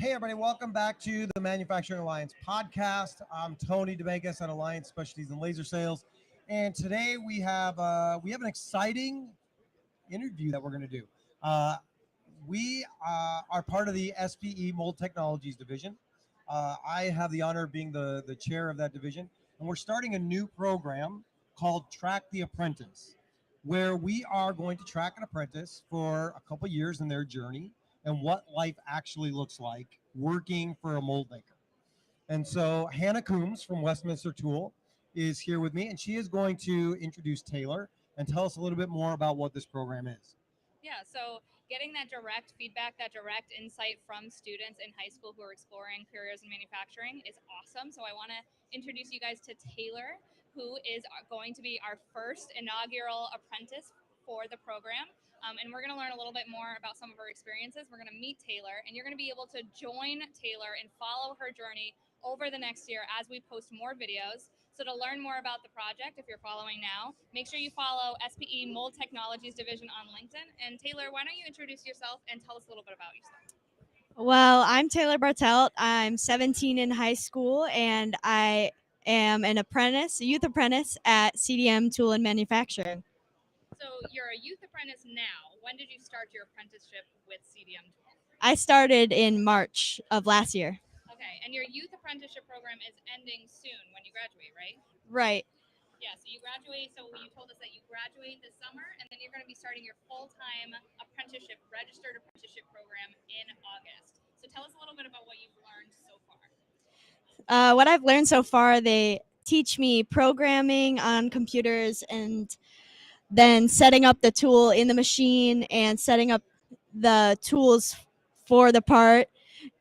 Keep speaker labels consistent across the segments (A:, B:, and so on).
A: Hey everybody, welcome back to the Manufacturing Alliance podcast. I'm Tony DeMegas at Alliance Specialties in Laser Sales, and today we have an exciting interview that we're going to do. We are part of the SPE Mold Technologies Division. I have the honor of being the chair of that division, and we're starting a new program called Track the Apprentice, where we are going to track an apprentice for a couple years in their journey and what life actually looks like working for a mold maker. And so Hannah Coombs from Westminster Tool is here with me, and she is going to introduce Taylor and tell us a little bit more about what this program is.
B: Yeah, so getting that direct feedback, that direct insight from students in high school who are exploring careers in manufacturing is awesome. So I want to introduce you guys to Taylor, who is going to be our first inaugural apprentice for the program. And we're going to learn a little bit more about some of her experiences. We're going to meet Taylor, and you're going to be able to join Taylor and follow her journey over the next year as we post more videos. So to learn more about the project, if you're following now, make sure you follow SPE Mold Technologies Division on LinkedIn. And Taylor, why don't you introduce yourself and tell us a little bit about yourself?
C: Well, I'm Taylor Bartelt. I'm 17 in high school, and I am an apprentice, a youth apprentice at CDM Tool and Manufacturing.
B: So you're a youth apprentice now. When did you start your apprenticeship with CDM Tool?
C: I started in March of last year.
B: Okay, and your youth apprenticeship program is ending soon when you graduate, right?
C: Right.
B: Yeah, so you graduate, so you told us that you graduate this summer, and then you're going to be starting your full-time apprenticeship, registered apprenticeship program in August. So tell us a little bit about what you've learned so far.
C: What I've learned so far, they teach me programming on computers and then setting up the tool in the machine and setting up the tools for the part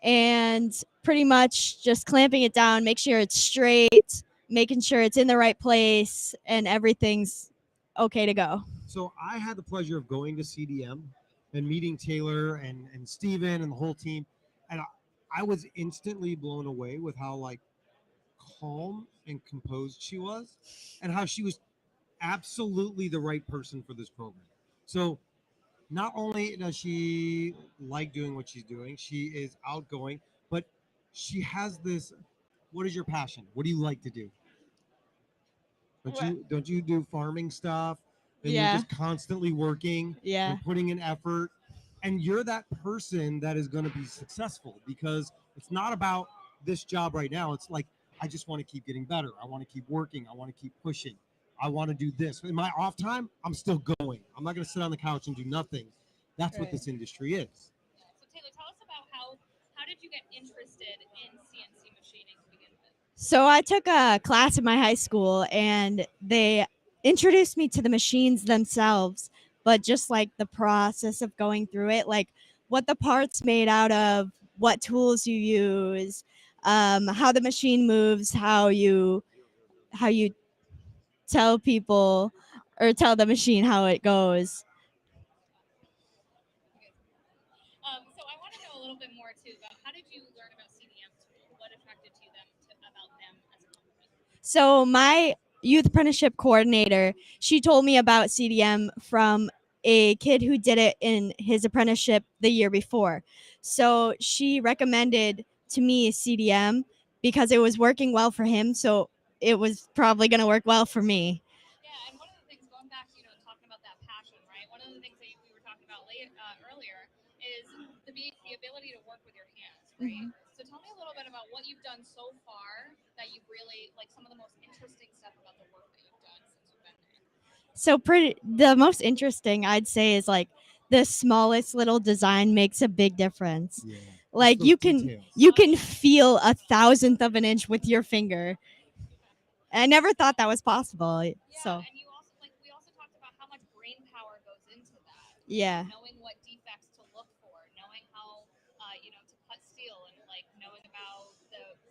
C: and pretty much just clamping it down, make sure it's straight, making sure it's in the right place, and everything's okay to go.
A: So I had the pleasure of going to CDM and meeting Taylor and Steven and the whole team, and I was instantly blown away with how calm and composed she was, and how she was absolutely the right person for this program. So not only does she like doing what she's doing, she is outgoing, but she has this. What is your passion? What do you like to do? Don't you do farming stuff? And
C: Yeah.
A: you're just constantly working.
C: Yeah.
A: You're putting in effort, and you're that person that is going to be successful, because it's not about this job right now. It's like, I just want to keep getting better. I want to keep working. I want to keep pushing. I want to do this. In my off time, I'm still going. I'm not going to sit on the couch and do nothing. That's what
C: Right.
A: this industry is.
B: So Taylor, tell us about how did you get interested in CNC machining to begin with?
C: So I took a class in my high school, and they introduced me to the machines themselves, but just like the process of going through it, like what the parts made out of, what tools you use, how the machine moves, how you tell people or tell the machine how it goes.
B: So I want to know a little bit more too about how did you learn about CDM Tool? What attracted to them about them as a company?
C: So my youth apprenticeship coordinator, she told me about CDM from a kid who did it in his apprenticeship the year before. So she recommended to me CDM because it was working well for him. So it was probably going to work well for me.
B: Yeah, and one of the things, going back to, talking about that passion, right? One of the things that we were talking about earlier is the ability to work with your hands, right? So tell me a little bit about what you've done so far that you've really, like some of the most interesting stuff about the work that you've done since you've been there.
C: So the most interesting I'd say is like the smallest little design makes a big difference.
A: Yeah.
C: Like
A: Those
C: you can
A: details.
C: you can feel a thousandth of an inch with your finger. I never thought that was possible.
B: Yeah,
C: So
B: and you also we also talked about how much brain power goes into that.
C: yeah.
B: Knowing what defects to look for, knowing how to cut steel, and like knowing about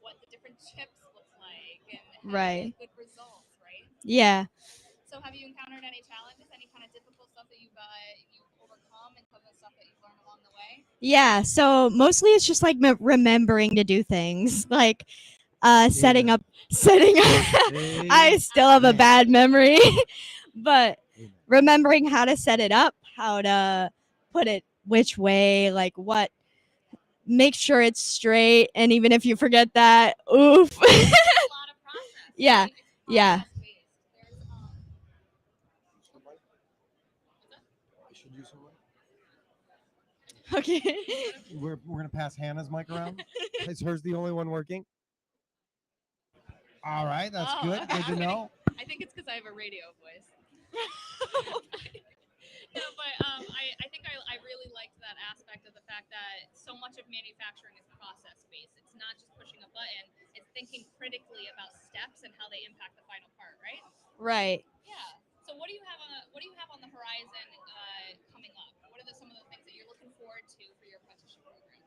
B: what the different chips look like, and how to
C: Right.
B: get good results, right?
C: Yeah.
B: So have you encountered any challenges, any kind of difficult stuff that you've overcome, and some of the stuff that you've learned along the way?
C: Yeah. So mostly it's just like remembering to do things, like setting
A: Amen.
C: up setting. I still have a bad memory, but
A: Amen.
C: remembering how to set it up, how to put it which way, like what make sure it's straight. And even if you forget that, oof.
B: It's a lot of process.
C: Yeah,
B: Right? It's
C: yeah.
B: process-based. There's
A: I should use some mic.
C: Okay.
A: We're gonna pass Hannah's mic around. Is hers the only one working? All right, that's
B: Oh,
A: good.
B: okay.
A: Good to know.
B: I think it's because I have a radio voice. No, but I think I really liked that aspect of the fact that so much of manufacturing is process based. It's not just pushing a button. It's thinking critically about steps and how they impact the final part, right?
C: Right.
B: Yeah. So what do you have on the horizon coming up? What are some of the things that you're looking forward to for your apprenticeship program?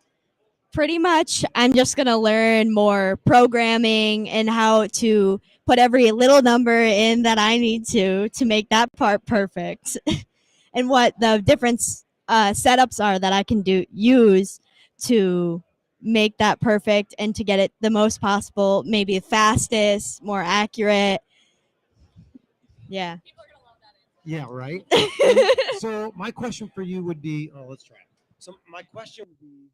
C: Pretty much, I'm just going to learn more programming and how to put every little number in that I need to make that part perfect. And what the different setups are that I can use to make that perfect and to get it the most possible, maybe the fastest, more accurate. Yeah.
B: People are gonna love that answer.
A: Yeah, right. So my question for you would be, oh, let's try it. So my question would be,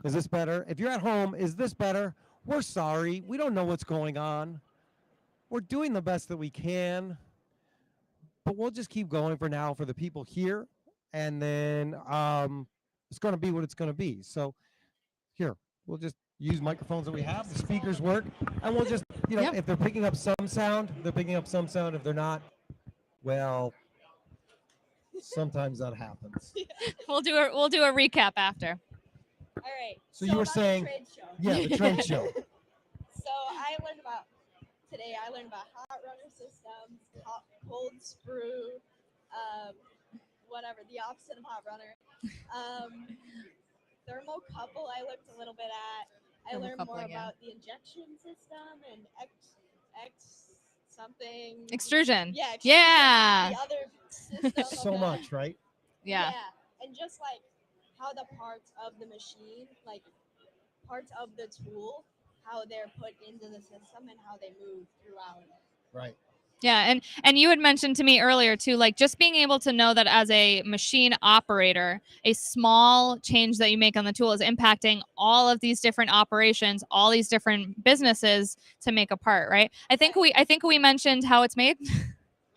A: is this better? If you're at home, is this better? We're sorry. We don't know what's going on. We're doing the best that we can, but we'll just keep going for now for the people here, and then it's going to be what it's going to be. So here, we'll just use microphones that we have. The speakers work, and we'll just,
B: Yep.
A: if they're picking up some sound, they're picking up some sound. If they're not, well, sometimes that happens.
B: We'll do a recap after.
C: All right.
A: So you were
C: about the
A: saying,
C: trade show.
A: yeah, the trade show.
C: So I learned about hot runner systems, cold sprue, whatever, the opposite of hot runner. Thermocouple I looked a little bit at. I learned more
B: Thermocoupling, yeah.
C: about the injection system and X something.
B: Extrusion.
C: Yeah.
B: Yeah.
C: The other system.
A: So
C: of
A: much, right?
B: Yeah.
C: And just like how the parts of the machine, like parts of the tool, how they're put into the system and how they move throughout.
A: Right.
B: Yeah, and you had mentioned to me earlier too, like just being able to know that as a machine operator, a small change that you make on the tool is impacting all of these different operations, all these different businesses to make a part, right? I think we mentioned how it's made.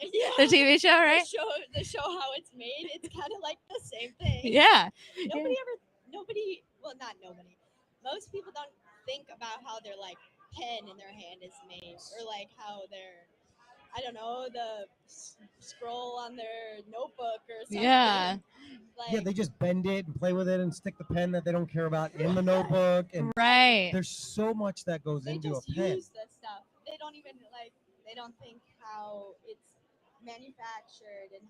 C: Yeah.
B: The TV show, right?
C: The show how it's made, it's kind of like the same thing.
B: Yeah.
C: Most people don't think about how their like pen in their hand is made, or like how their, I don't know, the scroll on their notebook or something.
B: Yeah.
C: Like,
A: They just bend it and play with it and stick the pen that they don't care about in the notebook. And
B: Right.
A: there's so much that goes
C: they
A: into a
C: just
A: pen.
C: use the stuff. they don't even like they don't think how it's manufactured and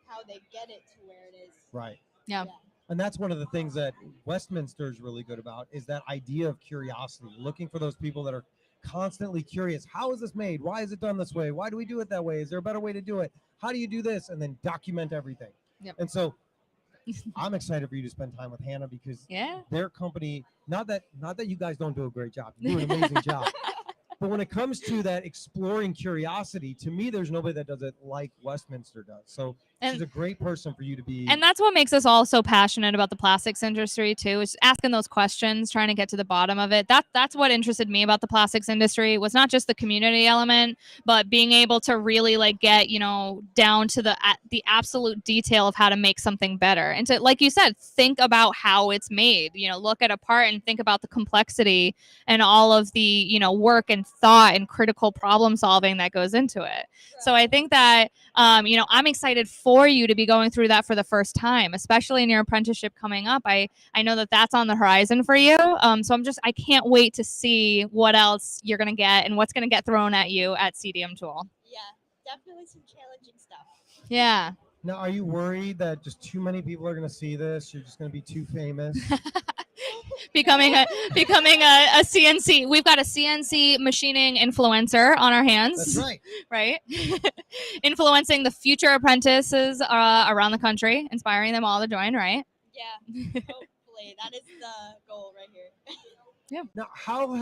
C: how they get it to where it is.
A: Right.
B: Yeah.
A: And that's one of the things that Westminster is really good about is that idea of curiosity, looking for those people that are constantly curious. How is this made? Why is it done this way? Why do we do it that way? Is there a better way to do it? How do you do this? And then document everything.
B: Yep.
A: And so I'm excited for you to spend time with Hannah because their company, not that you guys don't do a great job, you do an amazing job. But when it comes to that exploring curiosity, to me, there's nobody that does it like Westminster does. So she's a great person for you to be.
B: And that's what makes us all so passionate about the plastics industry too, is asking those questions, trying to get to the bottom of it. That's what interested me about the plastics industry, was not just the community element, but being able to really like get, down to the absolute detail of how to make something better. And to, like you said, think about how it's made, look at a part and think about the complexity and all of the, work and thought and critical problem solving that goes into it. Right. So I think that, I'm excited for you to be going through that for the first time, especially in your apprenticeship coming up. I know that that's on the horizon for you. So I can't wait to see what else you're going to get and what's going to get thrown at you at CDM Tool.
C: Yeah, definitely some challenging stuff.
B: Yeah.
A: Now, are you worried that just too many people are going to see this? You're just going to be too famous?
B: becoming a CNC. We've got a CNC machining influencer on our hands.
A: That's right.
B: Right. Influencing the future apprentices around the country, inspiring them all to join, right?
C: Yeah. Hopefully. That is the goal right here.
B: Yeah.
A: Now, how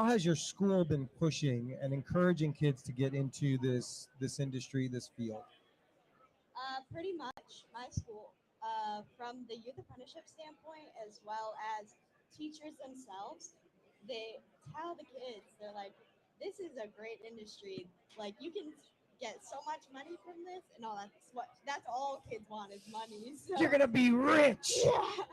A: has your school been pushing and encouraging kids to get into this industry, this field?
C: Pretty much my school. From the youth apprenticeship standpoint, as well as teachers themselves, they tell the kids, they're like, this is a great industry. Like, you can get so much money from this and all that's all kids want is money. So,
A: you're going to be rich.
C: Yeah,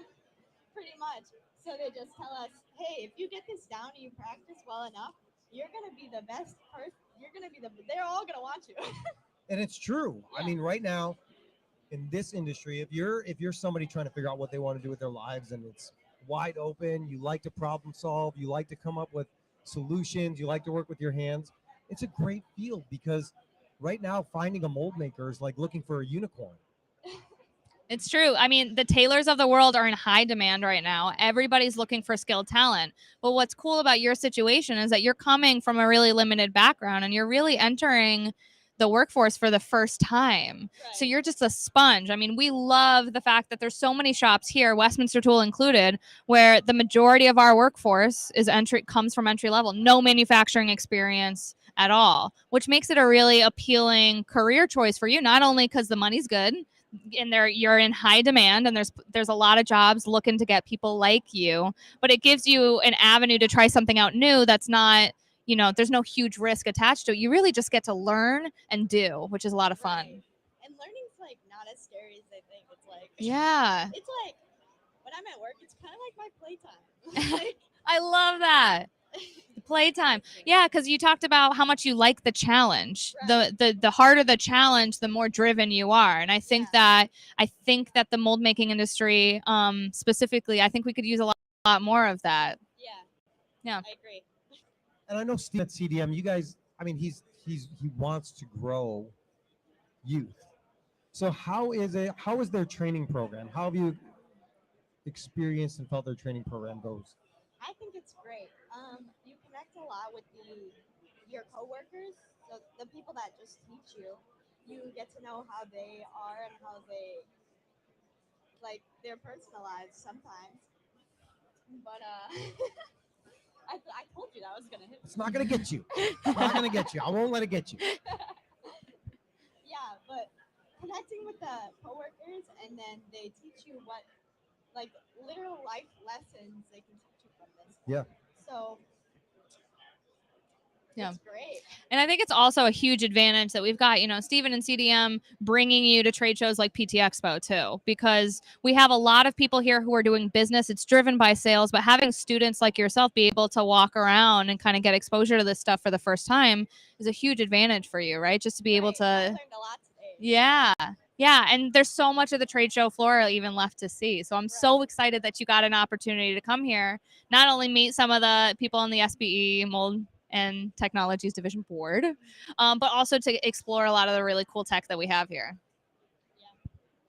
C: pretty much. So they just tell us, hey, if you get this down and you practice well enough, you're going to be the best person. They're all going to want you.
A: And it's true. Yeah. I mean, right now, in this industry, if you're somebody trying to figure out what they want to do with their lives and it's wide open, you like to problem solve, you like to come up with solutions, you like to work with your hands, it's a great field because right now finding a mold maker is like looking for a unicorn.
B: It's true. I mean, the tailors of the world are in high demand right now. Everybody's looking for skilled talent. But what's cool about your situation is that you're coming from a really limited background and you're really entering the workforce for the first time. Right. So you're just a sponge. I mean, we love the fact that there's so many shops here, Westminster Tool included, where the majority of our workforce comes from entry level, no manufacturing experience at all, which makes it a really appealing career choice for you, not only because the money's good and you're in high demand and there's a lot of jobs looking to get people like you, but it gives you an avenue to try something out new that's not, there's no huge risk attached to it. You really just get to learn and do, which is a lot of fun.
C: Right. And learning's like not as scary as they think. It's like,
B: yeah.
C: It's like when I'm at work, it's kind of like my playtime. Like,
B: I love that. Playtime. Yeah, because you talked about how much you like the challenge. Right. The harder the challenge, the more driven you are. And I think that the mold making industry, specifically, I think we could use a lot more of that. Yeah.
C: I agree.
A: And I know Steve at CDM, you guys, I mean, he wants to grow youth. So how is their training program? How have you experienced and felt their training program goes?
C: I think it's great. You connect a lot with your coworkers, so the people that just teach you. You get to know how they are and how they're personalized sometimes. But I told you that was gonna hit me.
A: It's not gonna get you. It's not gonna get you. I won't let it get you.
C: Yeah, but connecting with the coworkers and then they teach you what, like, literal life lessons they can teach you from this.
A: Yeah.
C: So
B: yeah,
C: it's great.
B: And I think it's also a huge advantage that we've got, Stephen and CDM bringing you to trade shows like PTXPO too, because we have a lot of people here who are doing business. It's driven by sales, but having students like yourself be able to walk around and kind of get exposure to this stuff for the first time is a huge advantage for you, right? Just to be able to.
C: I learned a lot today.
B: Yeah. Yeah, and there's so much of the trade show floor even left to see. So I'm so excited that you got an opportunity to come here, not only meet some of the people in the SPE Mold and Technologies Division board, but also to explore a lot of the really cool tech that we have here.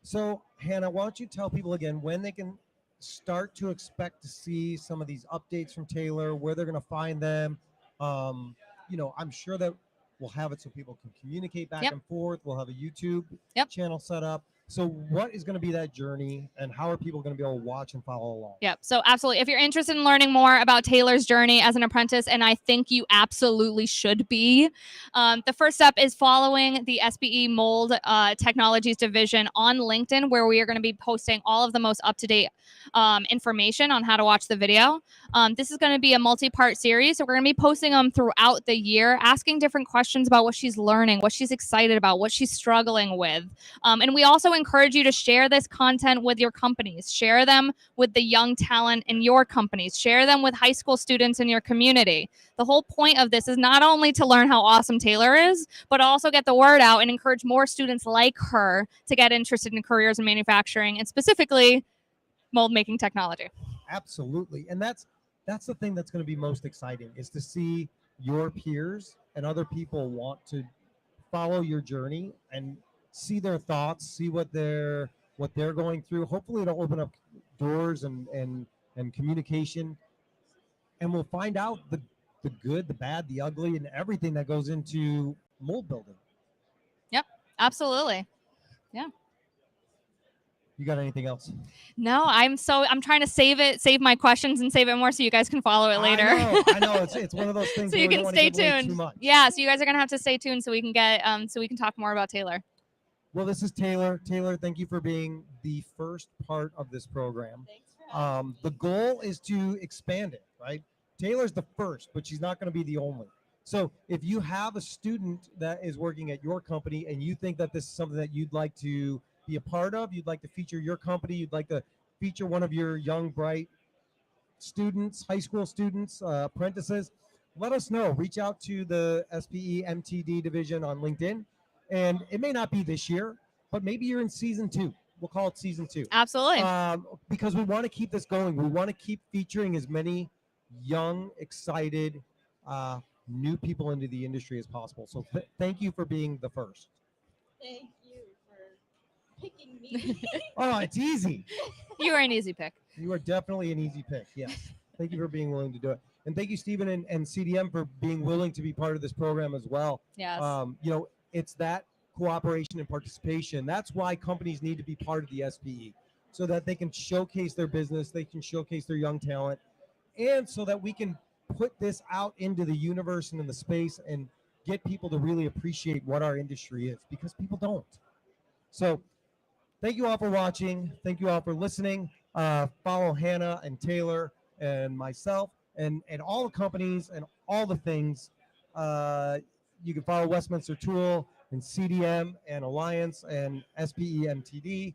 A: So, Hannah, why don't you tell people again when they can start to expect to see some of these updates from Taylor, where they're going to find them? I'm sure that we'll have it so people can communicate back and forth. We'll have a YouTube channel set up. So what is going to be that journey, and how are people going to be able to watch and follow along?
B: Yep. So absolutely. If you're interested in learning more about Taylor's journey as an apprentice, and I think you absolutely should be, the first step is following the SPE Mold Technologies Division on LinkedIn, where we are going to be posting all of the most up-to-date information on how to watch the video. This is going to be a multi-part series. So we're going to be posting them throughout the year, asking different questions about what she's learning, what she's excited about, what she's struggling with. And we also encourage you to share this content with your companies. Share them with the young talent in your companies. Share them with high school students in your community. The whole point of this is not only to learn how awesome Taylor is, but also get the word out and encourage more students like her to get interested in careers in manufacturing, and specifically mold making technology.
A: Absolutely. And that's the thing that's going to be most exciting, is to see your peers and other people want to follow your journey and see their thoughts, see what they're going through. Hopefully it'll open up doors and communication, and we'll find out the good, the bad, the ugly, and everything that goes into mold building.
B: Yep, absolutely. Yeah.
A: You got anything else?
B: No, I'm trying to save my questions and save it more so you guys can follow it later.
A: I know. It's one of those things.
B: So you can stay tuned. Yeah, so you guys are gonna have to stay tuned so we can get so we can talk more about Taylor.
A: Well, this is Taylor. Taylor, thank you for being the first part of this program. The goal is to expand it, right? Taylor's the first, but she's not going to be the only. So if you have a student that is working at your company and you think that this is something that you'd like to be a part of, you'd like to feature your company, you'd like to feature one of your young, bright students, high school students, apprentices, let us know. Reach out to the SPE MTD division on LinkedIn. And it may not be this year, but maybe you're in season 2. We'll call it season 2.
B: Absolutely.
A: Because we want to keep this going. We want to keep featuring as many young, excited, new people into the industry as possible. So thank you for being the first.
C: Thank you for picking me.
A: Oh, it's easy.
B: You were an easy pick.
A: You are definitely an easy pick. Yes. Thank you for being willing to do it. And thank you, Stephen and CDM, for being willing to be part of this program as well.
B: Yes.
A: It's that cooperation and participation. That's why companies need to be part of the SPE, so that they can showcase their business, they can showcase their young talent, and so that we can put this out into the universe and in the space and get people to really appreciate what our industry is, because people don't. So thank you all for watching. Thank you all for listening. Follow Hannah and Taylor and myself and all the companies and all the things. You can follow Westminster Tool and CDM and Alliance and SPE MTD.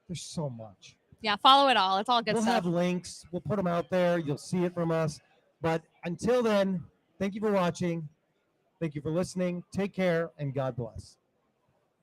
A: There's so much.
B: Yeah, follow it all. It's all good
A: We'll
B: stuff.
A: have links. We'll put them out there. You'll see it from us. But until then, thank you for watching. Thank you for listening. Take care, and God bless.